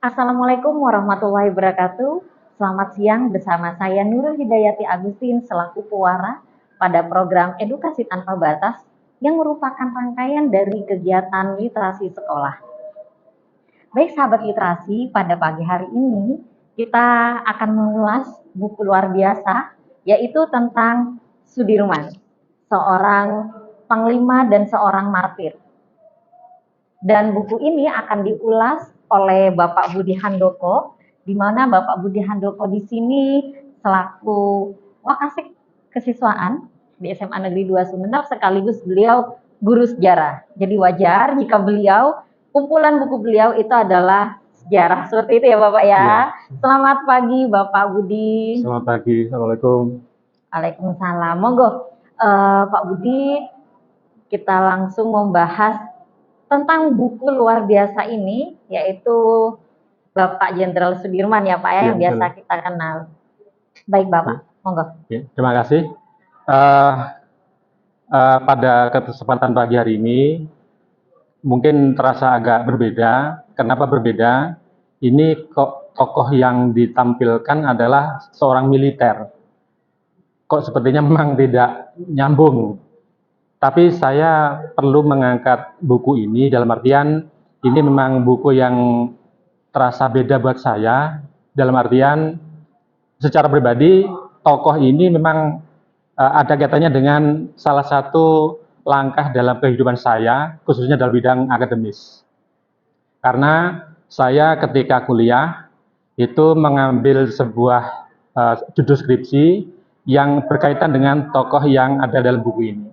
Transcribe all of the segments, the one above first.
Assalamualaikum warahmatullahi wabarakatuh. Selamat siang bersama saya Nurul Hidayati Agustin selaku Puara pada program Edukasi Tanpa Batas yang merupakan rangkaian dari kegiatan literasi sekolah. Baik sahabat literasi, pada pagi hari ini kita akan mengulas buku luar biasa yaitu tentang Sudirman, seorang panglima dan seorang martir. Dan buku ini akan diulas oleh Bapak Budi Handoko, di mana Bapak Budi Handoko di sini selaku Wakasek Kesiswaan di SMA Negeri 2 Sumeneb, sekaligus beliau guru sejarah. Jadi wajar jika beliau, kumpulan buku beliau itu adalah sejarah. Seperti itu ya Bapak ya. Selamat pagi Bapak Budi. Selamat pagi, Assalamualaikum. Waalaikumsalam. Monggo Pak Budi, kita langsung membahas tentang buku luar biasa ini, yaitu Bapak Jenderal Sudirman ya Pak ya, yang biasa kita kenal. Baik Bapak, monggo. Terima kasih. Pada kesempatan pagi hari ini mungkin terasa agak berbeda. Kenapa berbeda? Ini kok tokoh yang ditampilkan adalah seorang militer. Kok sepertinya memang tidak nyambung. Tapi saya perlu mengangkat buku ini dalam artian ini memang buku yang terasa beda buat saya. Dalam artian secara pribadi tokoh ini memang ada kaitannya dengan salah satu langkah dalam kehidupan saya, khususnya dalam bidang akademis. Karena saya ketika kuliah itu mengambil sebuah judul skripsi yang berkaitan dengan tokoh yang ada dalam buku ini,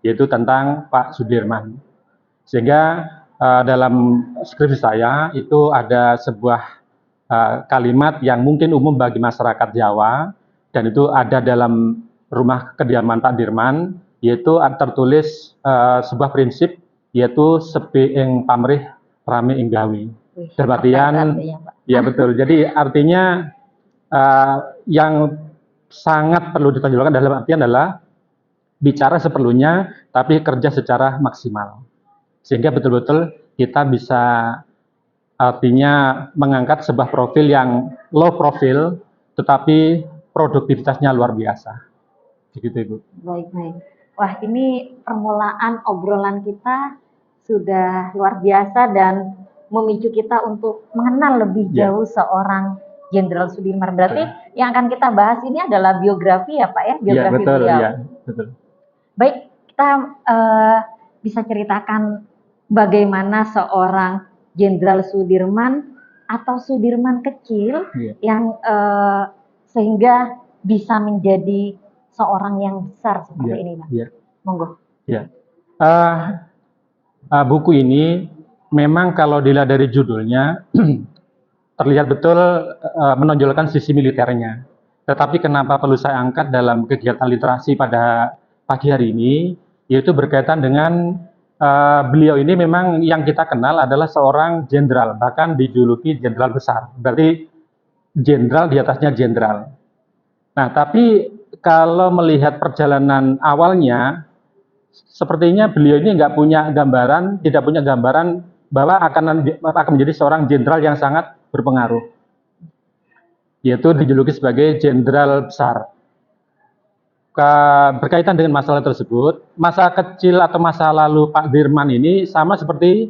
yaitu tentang Pak Sudirman. Sehingga dalam skripsi saya itu ada sebuah kalimat yang mungkin umum bagi masyarakat Jawa, dan itu ada dalam rumah kediaman Pak Dirman, yaitu tertulis sebuah prinsip, yaitu sepi ing pamrih rame ing gawi. Dalam artian, ya betul, jadi artinya yang sangat perlu ditonjolkan dalam artian adalah bicara seperlunya, tapi kerja secara maksimal. Sehingga betul-betul kita bisa artinya mengangkat sebuah profil yang low profil, tetapi produktivitasnya luar biasa. Begitu Ibu. Baik. Wah, ini permulaan obrolan kita sudah luar biasa dan memicu kita untuk mengenal lebih jauh seorang Jenderal Sudirman. Berarti yang akan kita bahas ini adalah biografi ya Pak ya? Biografi beliau. Ya, betul. Baik, kita bisa ceritakan bagaimana seorang Jenderal Sudirman atau Sudirman kecil yang sehingga bisa menjadi seorang yang besar seperti ini Pak. Monggo. Buku ini memang kalau dilihat dari judulnya terlihat betul menonjolkan sisi militernya. Tetapi kenapa perlu saya angkat dalam kegiatan literasi pada pagi hari ini, yaitu berkaitan dengan beliau ini memang yang kita kenal adalah seorang jenderal, bahkan dijuluki jenderal besar. Berarti jenderal di atasnya jenderal. Nah, tapi kalau melihat perjalanan awalnya, sepertinya beliau ini tidak punya gambaran bahwa akan menjadi seorang jenderal yang sangat berpengaruh, yaitu dijuluki sebagai jenderal besar. Berkaitan dengan masalah tersebut, masa kecil atau masa lalu Pak Dirman ini sama seperti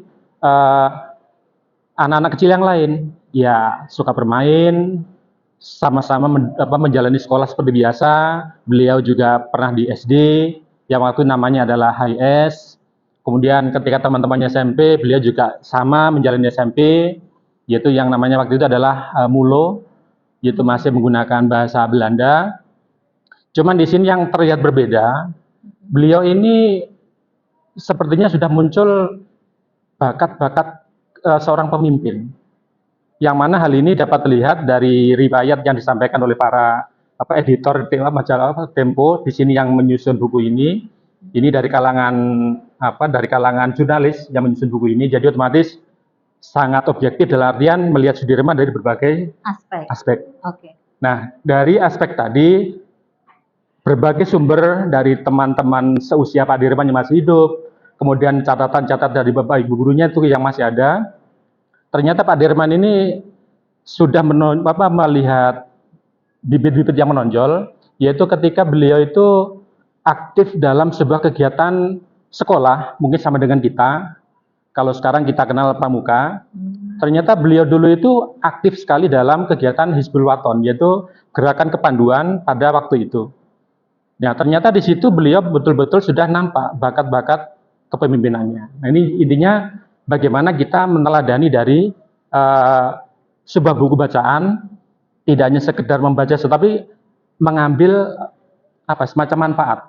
anak-anak kecil yang lain, ya suka bermain, sama-sama menjalani sekolah seperti biasa. Beliau juga pernah di SD, yang waktu namanya adalah HS. Kemudian ketika teman-temannya SMP, beliau juga sama menjalani SMP, yaitu yang namanya waktu itu adalah Mulo, yaitu masih menggunakan bahasa Belanda. Cuman di sini yang terlihat berbeda, beliau ini sepertinya sudah muncul bakat-bakat seorang pemimpin. Yang mana hal ini dapat terlihat dari riwayat yang disampaikan oleh para editor majalah Tempo di sini yang menyusun buku ini. Ini dari kalangan jurnalis yang menyusun buku ini. Jadi otomatis sangat objektif dalam artian melihat Sudirman dari berbagai aspek. Nah, dari aspek tadi berbagai sumber dari teman-teman seusia Pak Dirman yang masih hidup, kemudian catatan-catatan dari bapak ibu gurunya itu yang masih ada. ternyata Pak Dirman ini sudah melihat bibit-bibit yang menonjol, yaitu ketika beliau itu aktif dalam sebuah kegiatan sekolah, mungkin sama dengan kita. Kalau sekarang kita kenal pramuka, ternyata beliau dulu itu aktif sekali dalam kegiatan Hizbul Waton, yaitu gerakan kepanduan pada waktu itu. Nah, ternyata di situ beliau betul-betul sudah nampak bakat-bakat kepemimpinannya. Nah, ini intinya bagaimana kita meneladani dari sebuah buku bacaan, tidak hanya sekedar membaca, tetapi mengambil semacam manfaat.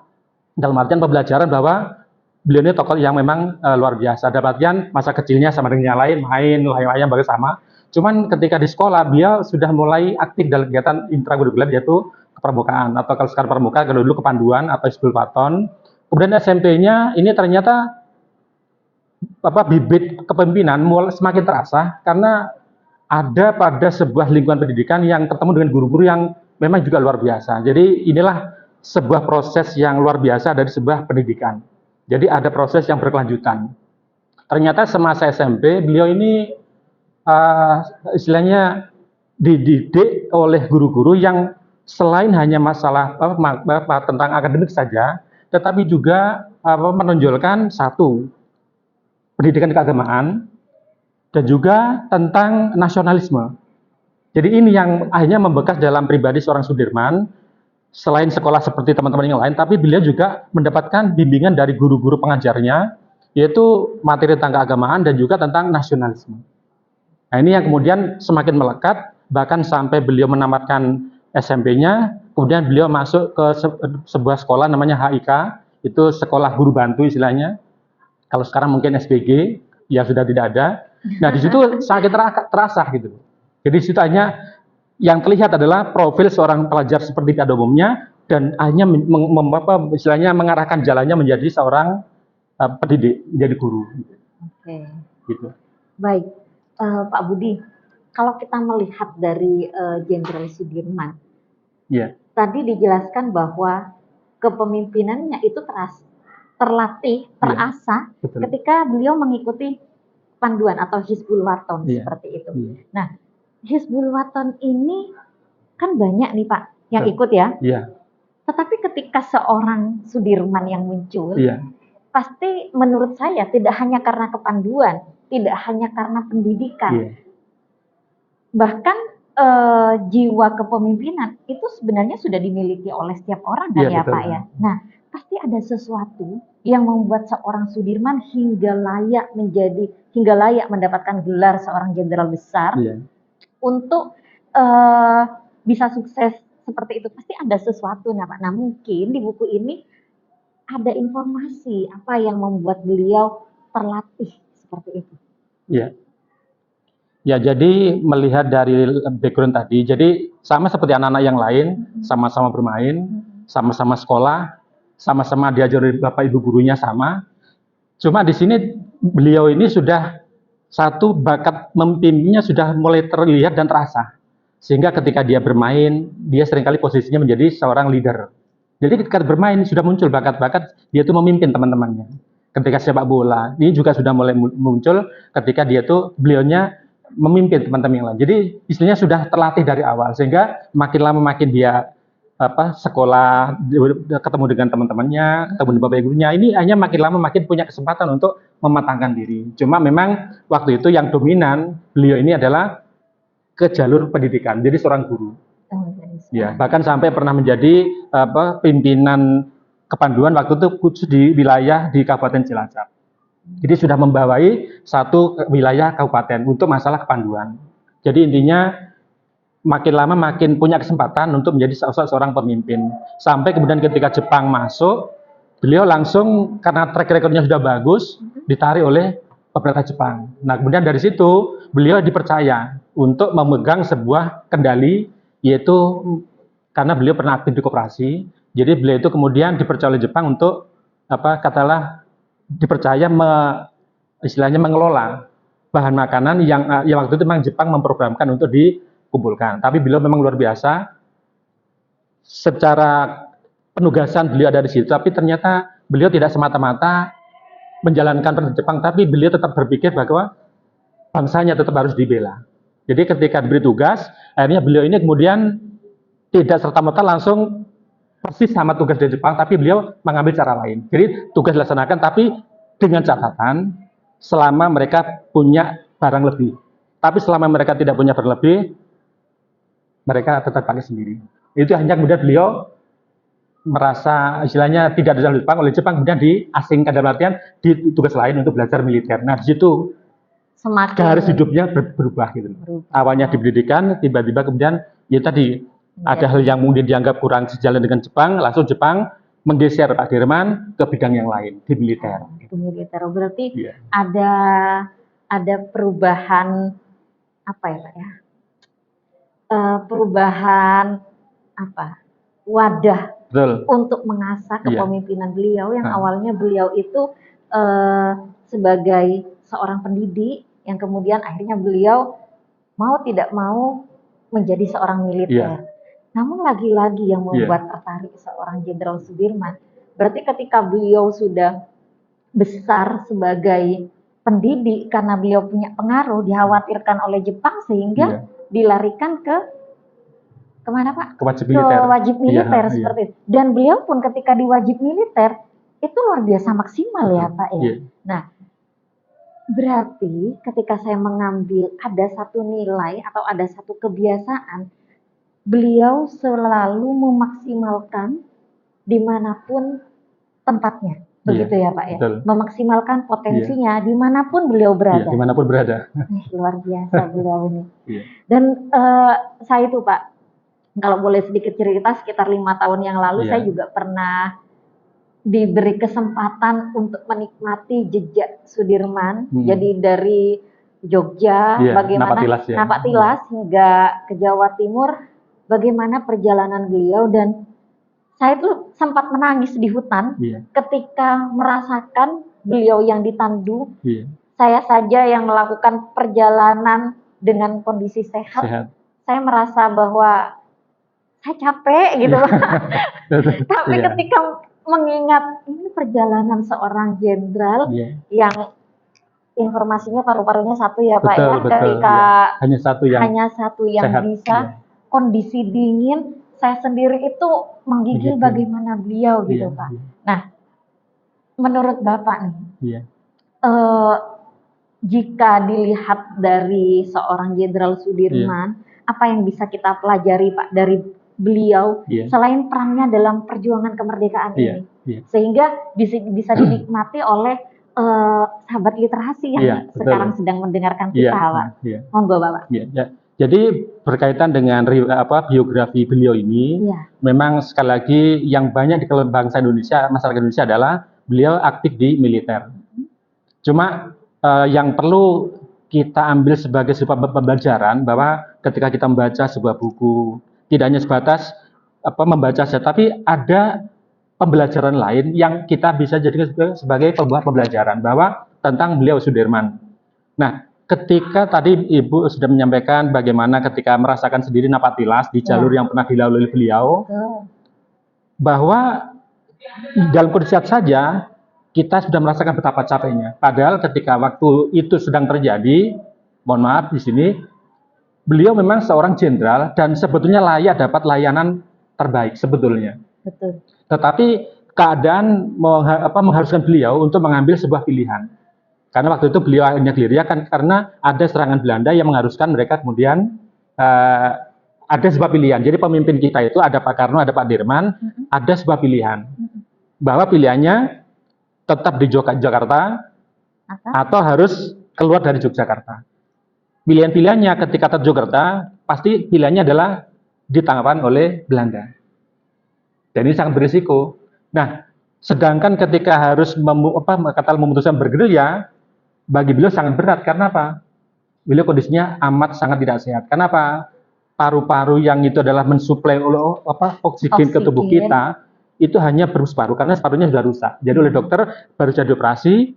Dalam artian pembelajaran bahwa beliau ini tokoh yang memang luar biasa. Dalam artian masa kecilnya sama dengan yang lain, main, layang-layang bersama. Cuman ketika di sekolah, beliau sudah mulai aktif dalam kegiatan intrakurikuler, yaitu kepramukaan. Atau kalau sekarang pramuka, kalau dulu kepanduan atau Hizbul Waton. Kemudian SMP-nya ini ternyata bibit kepemimpinan mulai semakin terasa karena ada pada sebuah lingkungan pendidikan yang ketemu dengan guru-guru yang memang juga luar biasa. Jadi inilah sebuah proses yang luar biasa dari sebuah pendidikan. Jadi ada proses yang berkelanjutan. Ternyata semasa SMP beliau ini istilahnya dididik oleh guru-guru yang selain hanya masalah tentang akademik saja, tetapi juga menonjolkan satu pendidikan keagamaan dan juga tentang nasionalisme. Jadi ini yang akhirnya membekas dalam pribadi seorang Sudirman. Selain sekolah seperti teman-teman yang lain, tapi beliau juga mendapatkan bimbingan dari guru-guru pengajarnya, yaitu materi tentang keagamaan dan juga tentang nasionalisme. Nah, ini yang kemudian semakin melekat, bahkan sampai beliau menamatkan SMP-nya, kemudian beliau masuk ke sebuah sekolah namanya HIK, itu sekolah guru bantu istilahnya. Kalau sekarang mungkin SPG, ya sudah tidak ada. Nah, di situ sangat terasa gitu. Jadi di situ hanya yang terlihat adalah profil seorang pelajar seperti pada umumnya dan hanya istilahnya mengarahkan jalannya menjadi seorang pendidik, menjadi guru. Oke. Gitu. Baik, Pak Budi, kalau kita melihat dari Jenderal Sudirman, tadi dijelaskan bahwa kepemimpinannya itu terlatih, terasa ketika beliau mengikuti panduan atau Hizbul Waton seperti itu. Nah, Hizbul Waton ini kan banyak nih Pak yang ikut ya. Tetapi ketika seorang Sudirman yang muncul, pasti menurut saya tidak hanya karena kepanduan, tidak hanya karena pendidikan. Bahkan jiwa kepemimpinan itu sebenarnya sudah dimiliki oleh setiap orang kan ya Pak ya. Nah, pasti ada sesuatu yang membuat seorang Sudirman hingga layak mendapatkan gelar seorang jenderal besar. Untuk bisa sukses seperti itu pasti ada sesuatu Pak. Nah, mungkin di buku ini ada informasi apa yang membuat beliau terlatih seperti itu. Ya, jadi melihat dari background tadi, jadi sama seperti anak-anak yang lain, sama-sama bermain, sama-sama sekolah, sama-sama diajari bapak ibu gurunya sama. Cuma di sini beliau ini sudah satu bakat memimpinnya sudah mulai terlihat dan terasa. Sehingga ketika dia bermain, dia seringkali posisinya menjadi seorang leader. Jadi ketika bermain sudah muncul bakat-bakat dia itu memimpin teman-temannya. Ketika sepak bola, ini juga sudah mulai muncul ketika beliaunya memimpin teman-teman yang lain. Jadi istilahnya sudah terlatih dari awal sehingga makin lama makin dia sekolah, ketemu dengan teman-temannya, ketemu dengan bapak gurunya, ini hanya makin lama makin punya kesempatan untuk mematangkan diri. Cuma memang waktu itu yang dominan beliau ini adalah ke jalur pendidikan, jadi seorang guru. Bahkan sampai pernah menjadi pimpinan kepanduan waktu itu khusus di wilayah di Kabupaten Cilacap. Jadi sudah membawai satu wilayah kabupaten untuk masalah kepanduan. Jadi intinya makin lama makin punya kesempatan untuk menjadi seorang pemimpin. Sampai kemudian ketika Jepang masuk, beliau langsung karena track recordnya sudah bagus, ditarik oleh pemerintah Jepang. Nah, kemudian dari situ beliau dipercaya untuk memegang sebuah kendali, yaitu karena beliau pernah aktif di koperasi. Jadi beliau itu kemudian dipercaya oleh Jepang untuk dipercaya istilahnya mengelola bahan makanan yang waktu itu memang Jepang memprogramkan untuk dikumpulkan. Tapi beliau memang luar biasa. Secara penugasan beliau ada di situ, tapi ternyata beliau tidak semata-mata menjalankan perintah Jepang, tapi beliau tetap berpikir bahwa bangsanya tetap harus dibela. Jadi ketika diberi tugas, akhirnya beliau ini kemudian tidak serta-merta langsung persis sama tugas di Jepang, tapi beliau mengambil cara lain. Jadi tugas dilaksanakan, tapi dengan catatan selama mereka punya barang lebih. Tapi selama mereka tidak punya barang lebih, mereka tetap pakai sendiri. Itu hanya kemudian beliau merasa istilahnya tidak ada Jepang, oleh Jepang kemudian diasingkan dalam artian di tugas lain untuk belajar militer. Nah, di situ Semakin garis hidupnya berubah gitu. Awalnya di pendidikan, tiba-tiba kemudian ya tadi ada hal yang mungkin dianggap kurang sejalan dengan Jepang, langsung Jepang menggeser Pak Dirman ke bidang yang lain di militer. Di militer. Berarti Iya. ada perubahan apa ya Pak ya? Perubahan apa? Wadah Betul. untuk mengasah Iya. kepemimpinan beliau yang awalnya beliau itu sebagai seorang pendidik yang kemudian akhirnya beliau mau tidak mau menjadi seorang militer. Iya. Namun lagi-lagi yang membuat tertarik seorang Jenderal Sudirman, berarti ketika beliau sudah besar sebagai pendidik karena beliau punya pengaruh, dikhawatirkan oleh Jepang sehingga dilarikan ke kemana Pak? Ke wajib militer. Ke wajib militer Iya, seperti itu. Dan beliau pun ketika di wajib militer itu luar biasa maksimal ya Pak ya. Iya. Nah, berarti ketika saya mengambil ada satu nilai atau ada satu kebiasaan, beliau selalu memaksimalkan dimanapun tempatnya. Begitu ya Pak ya. Betul. Memaksimalkan potensinya dimanapun beliau berada. Iya, dimanapun berada. Luar biasa beliau ini. Iya. Dan saya itu Pak, kalau boleh sedikit cerita, sekitar 5 tahun yang lalu saya juga pernah diberi kesempatan untuk menikmati jejak Sudirman. Jadi dari Jogja, bagaimana Napak Tilas hingga ke Jawa Timur, bagaimana perjalanan beliau, dan saya tuh sempat menangis di hutan ketika merasakan beliau yang ditandu. Saya saja yang melakukan perjalanan dengan kondisi sehat. Saya merasa bahwa saya capek gitu. Tapi ketika mengingat ini perjalanan seorang jenderal yang informasinya paru-parunya satu ya Pak ya, ketika hanya satu yang sehat, bisa kondisi dingin, saya sendiri itu menggigil bagaimana beliau gitu Pak. Nah, menurut Bapak nih, jika dilihat dari seorang Jenderal Sudirman, apa yang bisa kita pelajari Pak dari beliau selain perannya dalam perjuangan kemerdekaan ini, sehingga bisa dinikmati oleh sahabat literasi yang sekarang sedang mendengarkan kita Pak. Monggo Bapak. Jadi berkaitan dengan biografi beliau ini, memang sekali lagi yang banyak di kalangan bangsa Indonesia, masyarakat Indonesia adalah beliau aktif di militer. Cuma yang perlu kita ambil sebagai sebuah pembelajaran bahwa ketika kita membaca sebuah buku, tidak hanya sebatas membaca saja, tapi ada pembelajaran lain yang kita bisa jadikan sebagai sebuah pembelajaran bahwa tentang beliau Sudirman. Nah, ketika tadi Ibu sudah menyampaikan bagaimana ketika merasakan sendiri Napak Tilas di jalur yang pernah dilalui beliau, bahwa dalam kondisi saja kita sudah merasakan betapa capeknya. Padahal ketika waktu itu sedang terjadi, mohon maaf di sini, beliau memang seorang jenderal dan sebetulnya layak dapat layanan terbaik sebetulnya. Betul. Tetapi keadaan mengharuskan beliau untuk mengambil sebuah pilihan. Karena waktu itu beliau hanya diriakan karena ada serangan Belanda yang mengharuskan mereka kemudian ada sebuah pilihan. Jadi pemimpin kita itu ada Pak Karno, ada Pak Dirman, ada sebuah pilihan. Bahwa pilihannya tetap di Jakarta atau harus keluar dari Yogyakarta. Pilihan-pilihannya ketika ke Jakarta, pasti pilihannya adalah ditangkapkan oleh Belanda. Dan ini sangat berisiko. Nah, sedangkan ketika harus memutuskan bergerilya, bagi beliau sangat berat. Karena apa? Beliau kondisinya amat sangat tidak sehat. Kenapa? Paru-paru yang itu adalah mensuplai oksigen ke tubuh kita, itu hanya separuh, karena separuhnya sudah rusak. Jadi oleh dokter baru saja dioperasi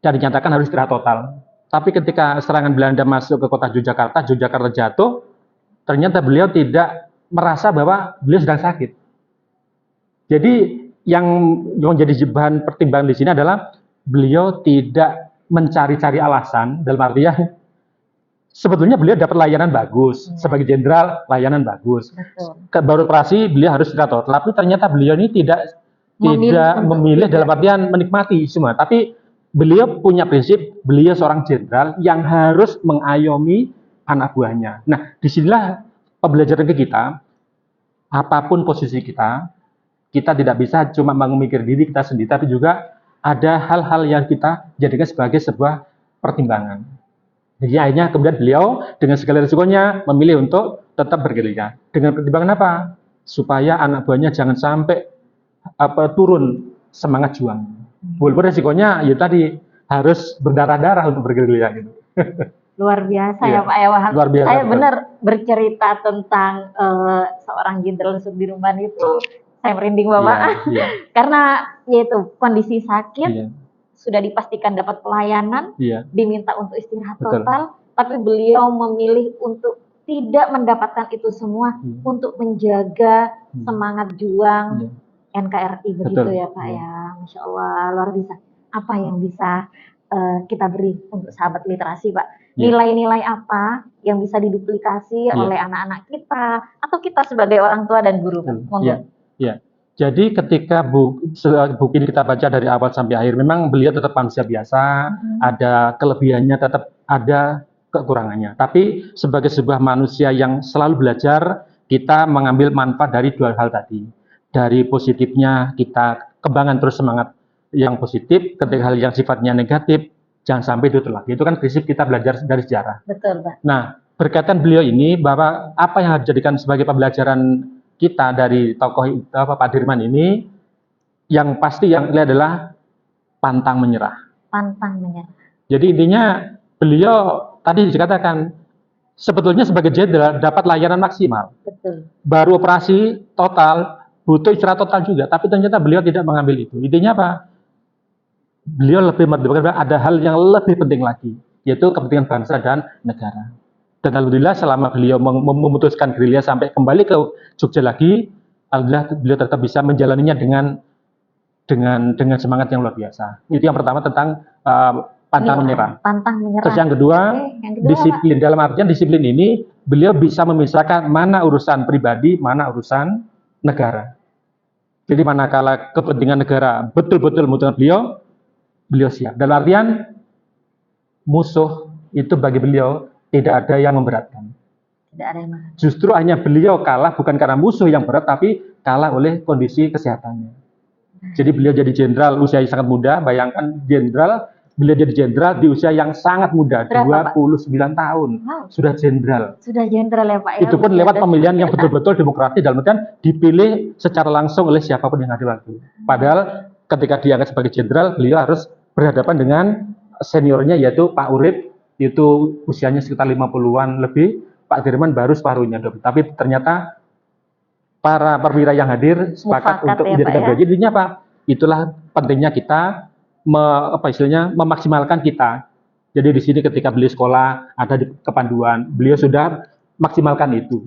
dan dinyatakan harus istirahat total. Tapi ketika serangan Belanda masuk ke kota Yogyakarta jatuh, ternyata beliau tidak merasa bahwa beliau sedang sakit. Jadi yang menjadi bahan pertimbangan di sini adalah beliau tidak mencari-cari alasan, dalam artian sebetulnya beliau dapat layanan bagus, Ya. sebagai jenderal layanan bagus. Betul. Baru operasi beliau harus istirahat, tapi ternyata beliau ini tidak memilih dalam artian menikmati semua, tapi beliau punya prinsip, beliau seorang jenderal yang harus mengayomi anak buahnya. Nah, disinilah pembelajaran ke kita, apapun posisi kita tidak bisa cuma memikir diri kita sendiri, tapi juga ada hal-hal yang kita jadikan sebagai sebuah pertimbangan. Jadi akhirnya kemudian beliau dengan segala risikonya memilih untuk tetap bergerilya. Dengan pertimbangan apa? Supaya anak buahnya jangan sampai turun semangat juang. Walaupun resikonya ya tadi harus berdarah-darah untuk bergerilya gitu. Luar biasa Iya. ya Pak ya. Luar biasa, Saya betul. benar bercerita tentang seorang Jenderal Sudirman itu, saya merinding Bapak. Iya. Karena yaitu kondisi sakit, Iya. sudah dipastikan dapat pelayanan, Iya. diminta untuk istirahat Betul. total, tapi beliau memilih untuk tidak mendapatkan itu semua, untuk menjaga semangat juang NKRI begitu Betul. ya Pak ya. Masya Allah, luar biasa. Apa yang bisa kita beri untuk sahabat literasi Pak? Nilai-nilai apa yang bisa diduplikasi oleh anak-anak kita atau kita sebagai orang tua dan guru Pak? Monggo. Iya. Jadi ketika buku ini kita baca dari awal sampai akhir, memang beliau tetap manusia biasa, ada kelebihannya, tetap ada kekurangannya. Tapi sebagai sebuah manusia yang selalu belajar, kita mengambil manfaat dari dua hal tadi. Dari positifnya kita kembangkan terus semangat yang positif, ketika hal yang sifatnya negatif, jangan sampai itu telah. Itu kan prinsip kita belajar dari sejarah. Betul Pak. Nah, berkaitan beliau ini, bahwa apa yang harus dijadikan sebagai pembelajaran kita dari tokoh Pak Dirman ini, yang pasti yang ini adalah pantang menyerah. Pantang menyerah. Jadi intinya beliau tadi dikatakan sebetulnya sebagai jenderal dapat layanan maksimal. Betul. Baru operasi total, butuh istirahat total juga, tapi ternyata beliau tidak mengambil itu. Intinya apa? Beliau lebih mempertimbangkan ada hal yang lebih penting lagi, yaitu kepentingan bangsa dan negara. Dan alhamdulillah selama beliau memutuskan gerilya sampai kembali ke Jogja lagi, alhamdulillah beliau tetap bisa menjalaninya dengan semangat yang luar biasa. Itu yang pertama tentang pantang menyerah. Pantang menyerah. Terus yang kedua, disiplin. Dalam artian disiplin ini beliau bisa memisahkan mana urusan pribadi, mana urusan negara. Jadi manakala kepentingan negara betul-betul membutuhkan beliau siap. Dalam artian musuh itu bagi beliau tidak ada yang memberatkan. Tidak ada yang memberatkan. Justru hanya beliau kalah bukan karena musuh yang berat, tapi kalah oleh kondisi kesehatannya. Jadi beliau jadi jenderal usia yang sangat muda. Bayangkan beliau jadi jenderal di usia yang sangat muda. Berapa, 29 tahun. Wow. Sudah jenderal. Sudah jenderal ya Pak. Itu pun lewat pemilihan yang betul-betul demokratis, dalam artian dipilih secara langsung oleh siapapun yang ada waktu. Padahal ketika diangkat sebagai jenderal, beliau harus berhadapan dengan seniornya yaitu Pak Urip, itu usianya sekitar 50-an lebih, Pak Dirman baru separuhnya. Tapi ternyata para perwira yang hadir sepakat untuk menjadikan beliau. Jadinya Pak, itulah pentingnya kita memaksimalkan kita. Jadi di sini ketika beliau sekolah ada di kepanduan, beliau sudah maksimalkan itu.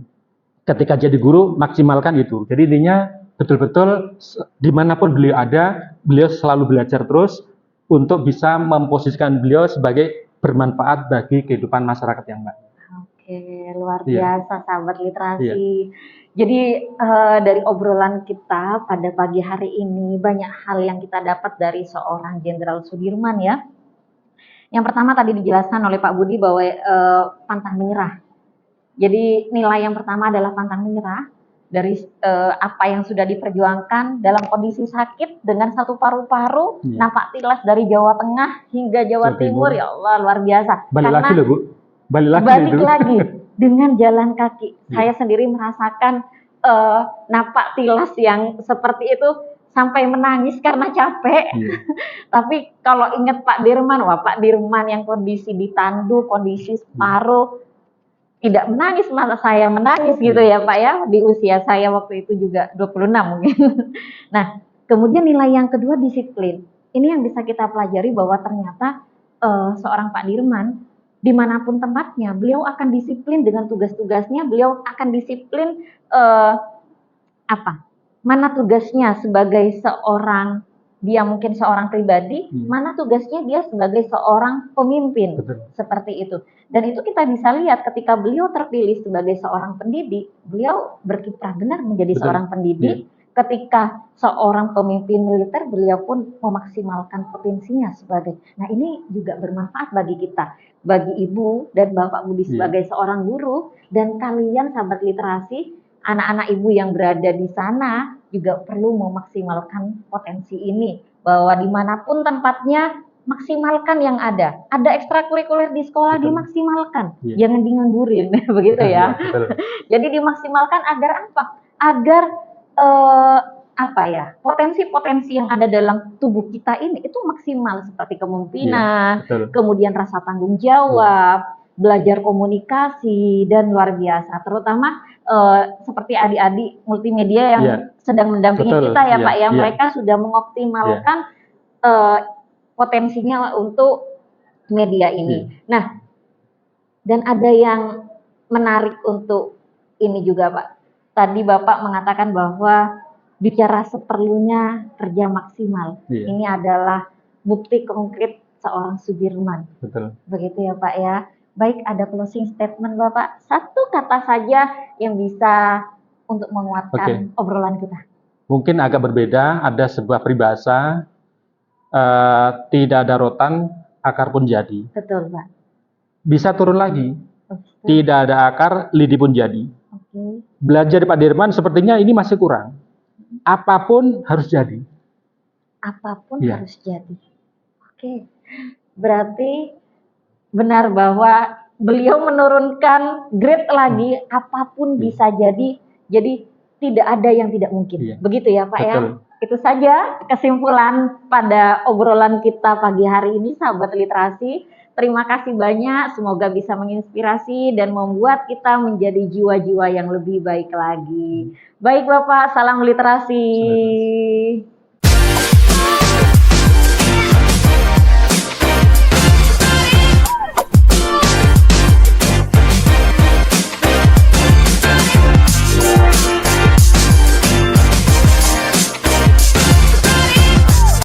Ketika jadi guru, maksimalkan itu. Jadi intinya betul-betul dimanapun beliau ada, beliau selalu belajar terus untuk bisa memposisikan beliau sebagai bermanfaat bagi kehidupan masyarakat yang baik. Oke, luar biasa sahabat literasi. Iya. Jadi dari obrolan kita pada pagi hari ini banyak hal yang kita dapat dari seorang Jenderal Sudirman ya. Yang pertama tadi dijelaskan oleh Pak Budi bahwa pantang menyerah. Jadi nilai yang pertama adalah pantang menyerah dari apa yang sudah diperjuangkan dalam kondisi sakit dengan satu paru-paru, napak tilas dari Jawa Tengah hingga Jawa Timur. Ya Allah, luar biasa. Balik lagi loh Bu. Balik lagi dengan jalan kaki. Saya sendiri merasakan napak tilas yang seperti itu sampai menangis karena capek. Tapi kalau ingat Pak Dirman, Pak Dirman yang kondisi ditandu, kondisi separuh, tidak menangis, malah saya menangis gitu ya Pak ya, di usia saya waktu itu juga 26 mungkin. Nah, kemudian nilai yang kedua disiplin. Ini yang bisa kita pelajari bahwa ternyata seorang Pak Dirman dimanapun tempatnya, beliau akan disiplin dengan tugas-tugasnya, beliau akan disiplin mana tugasnya sebagai seorang dia mungkin seorang pribadi, mana tugasnya dia sebagai seorang pemimpin. Betul. Seperti itu. Dan itu kita bisa lihat ketika beliau terpilih sebagai seorang pendidik, beliau berkiprah benar menjadi Betul. seorang pendidik. Ketika seorang pemimpin militer, beliau pun memaksimalkan potensinya sebagai. Nah, ini juga bermanfaat bagi kita, bagi Ibu dan Bapak Budi sebagai seorang guru, dan kalian sahabat literasi, anak-anak Ibu yang berada di sana juga perlu memaksimalkan potensi ini, bahwa dimanapun tempatnya maksimalkan yang ada. Ada ekstrakurikuler di sekolah, Betul. dimaksimalkan, jangan dianggurin, begitu ya. Betul. Jadi dimaksimalkan agar apa? Agar potensi-potensi yang ada dalam tubuh kita ini itu maksimal, seperti kepemimpinan, kemudian rasa tanggung jawab, belajar komunikasi, dan luar biasa. Terutama seperti adik-adik multimedia yang sedang mendampingi kita ya Pak ya, mereka sudah mengoptimalkan potensinya untuk media ini. Nah, dan ada yang menarik untuk ini juga Pak. Tadi Bapak mengatakan bahwa bicara seperlunya, kerja maksimal. Ini adalah bukti konkret seorang Sudirman. Betul. Begitu ya Pak ya. Baik, ada closing statement Bapak. Satu kata saja yang bisa untuk menguatkan obrolan kita. Mungkin agak berbeda, ada sebuah peribahasa, tidak ada rotan, akar pun jadi. Betul Pak. Bisa turun lagi, tidak ada akar, lidi pun jadi. Belajar Pak Dirman sepertinya ini masih kurang. Apapun harus jadi. Apapun harus jadi. Berarti benar bahwa beliau menurunkan grade lagi, apapun bisa jadi. Jadi tidak ada yang tidak mungkin. Begitu ya Pak. Betul. Ya. Itu saja kesimpulan pada obrolan kita pagi hari ini, sahabat literasi. Terima kasih banyak, semoga bisa menginspirasi dan membuat kita menjadi jiwa-jiwa yang lebih baik lagi. Baik Bapak, salam literasi.